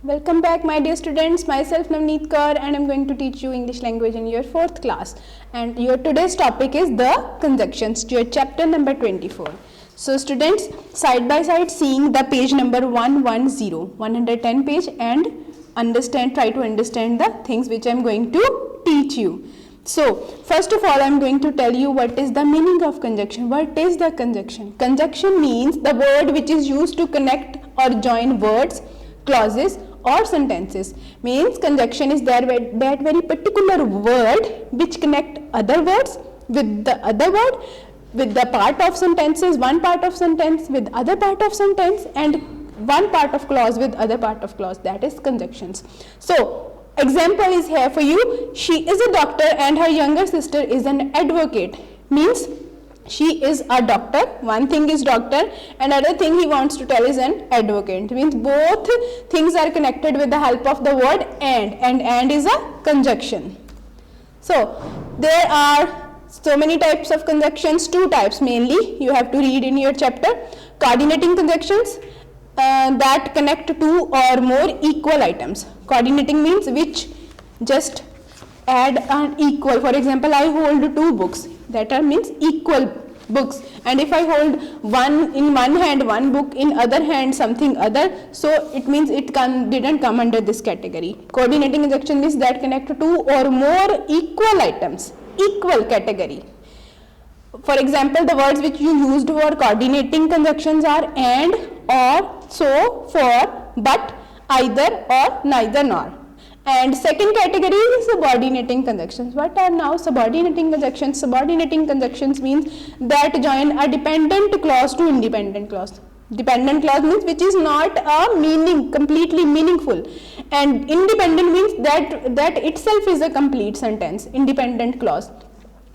Welcome back, my dear students. Myself Navneet Kaur and I am going to teach you English language in your 4th class. And your today's topic is the conjunctions, your chapter number 24. So students, side by side seeing the page number 110 page and try to understand the things which I am going to teach you. So first of all, I am going to tell you what is the meaning of conjunction. What is the conjunction? Conjunction means the word which is used to connect or join words, clauses or sentences. Means conjunction is that very particular word which connect other words with the other word, with the part of sentences, one part of sentence with other part of sentence, and one part of clause with other part of clause. That is conjunctions. So example is here for you. She is a doctor and her younger sister is an advocate. Means she is a doctor, one thing is doctor, and other thing he wants to tell is an advocate. Means both things are connected with the help of the word and is a conjunction. So there are so many types of conjunctions, 2 types mainly you have to read in your chapter. Coordinating conjunctions that connect 2 or more equal items. Coordinating means which just add an equal. For example, I hold 2 books, that are means equal books, and if I hold one in one hand one book, in other hand something other, so it means it didn't come under this category. Coordinating conjunction means that connect 2 or more equal items, equal category. For example, the words which you used for coordinating conjunctions are and, or, so, for, but, either, or, neither, nor. And second category is subordinating conjunctions. What are now subordinating conjunctions? Subordinating conjunctions means that join a dependent clause to independent clause. Dependent clause means which is not completely meaningful, and independent means that itself is a complete sentence. Independent clause.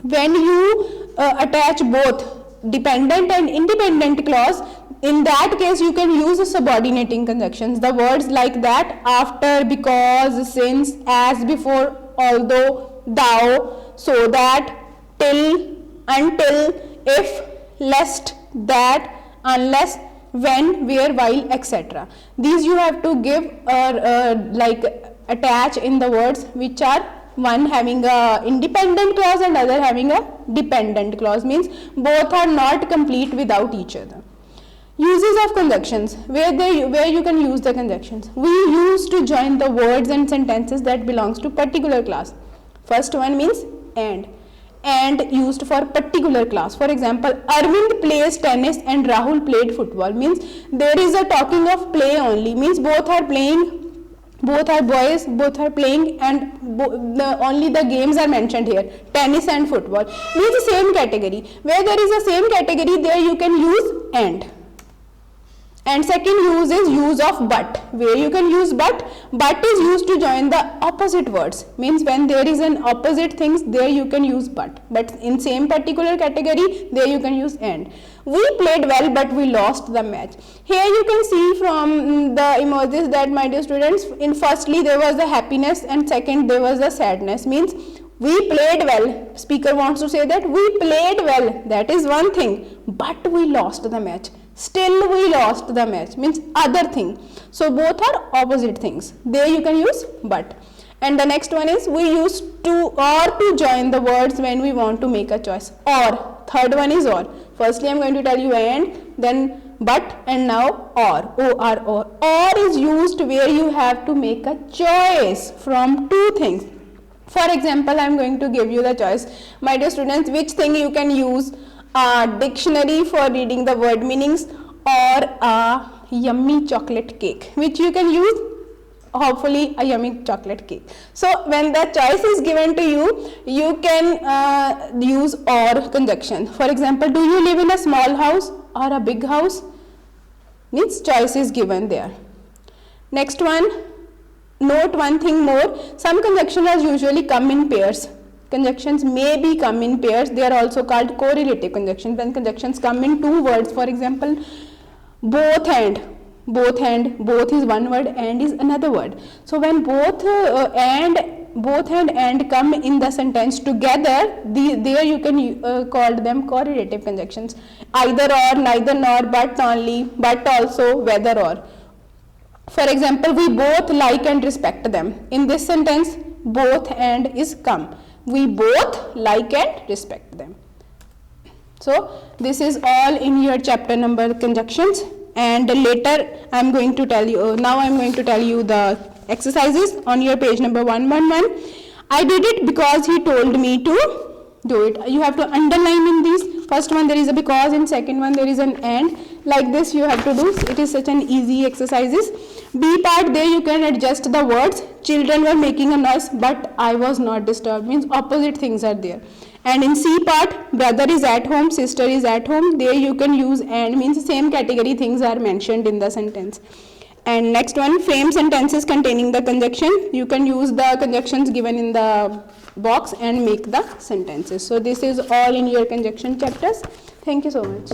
When you attach both dependent and independent clause, in that case you can use subordinating conjunctions. The words like that, after, because, since, as, before, although, thou, so that, till, until, if, lest, that, unless, when, where, while, etc. These you have to give attach in the words which are one having a independent clause and other having a dependent clause. Means both are not complete without each other. Uses of conjunctions, where you can use the conjunctions. We use to join the words and sentences that belongs to particular class. First one means and used for particular class. For example, Arvind plays tennis and Rahul played football. Means there is a talking of play only. Means both are playing, both are boys, both are playing, and only the games are mentioned here, tennis and football. Means the same category. Where there is a same category, there you can use and. And second use is use of but, where you can use but is used to join the opposite words. Means when there is an opposite things, there you can use but in same particular category, there you can use and. We played well but we lost the match. Here you can see from the emojis that, my dear students, in firstly there was the happiness and second there was the sadness. Means we played well, speaker wants to say that we played well, that is one thing, but we lost the match. Still we lost the match, means other thing. So both are opposite things. There you can use but. And the next one is we use to or to join the words when we want to make a choice. Or. Third one is or. Firstly I am going to tell you and, then but, and now or. Or. Or is used where you have to make a choice from 2 things. For example, I am going to give you the choice. My dear students, which thing you can use? A dictionary for reading the word meanings or a yummy chocolate cake, which you can use hopefully a yummy chocolate cake. So when the choice is given to you, you can use or conjunction. For example, do you live in a small house or a big house? Means choice is given there. Next one, note one thing more. Some conjunctions usually come in pairs. Conjunctions may be come in pairs. They are also called correlative conjunctions. When conjunctions come in 2 words, for example, both and, both is one word and is another word. So when both and come in the sentence together, there you can call them correlative conjunctions. Either or, neither nor, but only, but also, whether or. For example, we both like and respect them. In this sentence, both and is come. We both like and respect them. So this is all in your chapter number conjunctions, and later I am going to tell you, now I am going to tell you the exercises on your page number 111. I did it because he told me to do it. You have to underline in these. First one there is a because, in second one there is an and. Like this you have to do. It is such an easy exercises. B part, there you can adjust the words. Children were making a noise but I was not disturbed, means opposite things are there. And in C part, brother is at home, sister is at home. There you can use and, means same category things are mentioned in the sentence. And next one, frame sentences containing the conjunction. You can use the conjunctions given in the box and make the sentences. So this is all in your conjunction chapters. Thank you so much.